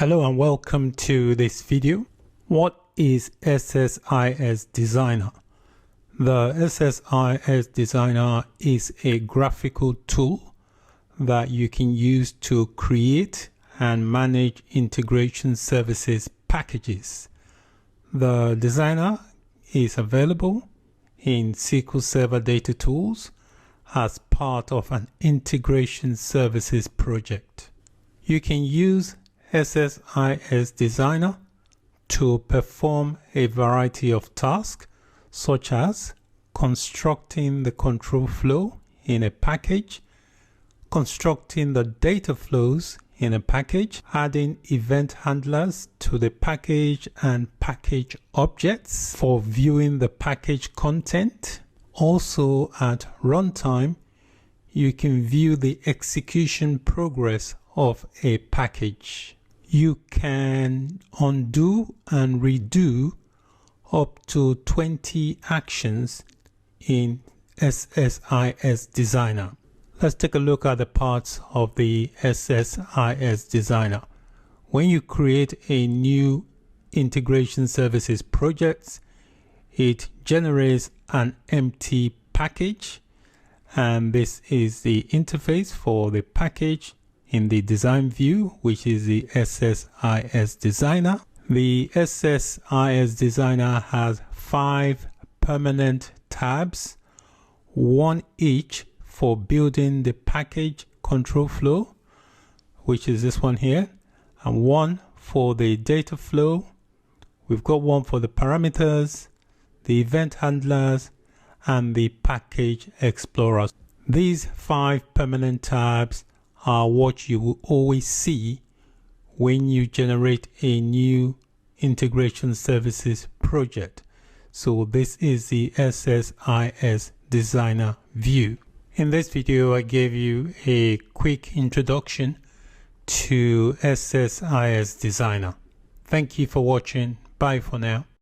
Hello and welcome to this video. What is SSIS Designer? The SSIS Designer is a graphical tool that you can use to create and manage integration services packages. The designer is available in SQL Server Data Tools as part of an integration services project. You can use SSIS Designer to perform a variety of tasks such as constructing the control flow in a package, constructing the data flows in a package, adding event handlers to the package and package objects for viewing the package content. Also at runtime, you can view the execution progress of a package. You can undo and redo up to 20 actions in SSIS Designer. Let's take a look at the parts of the SSIS Designer. When you create a new integration services project, it generates an empty package, and this is the interface for the package in the design view, which is the SSIS Designer. The SSIS Designer has 5 permanent tabs, one each for building the package control flow, which is this one here, and one for the data flow. We've got one for the parameters, the event handlers, and the package explorer. These 5 permanent tabs are what you will always see when you generate a new integration services project. So this is the SSIS Designer view. In this video, I gave you a quick introduction to SSIS Designer. Thank you for watching. Bye for now.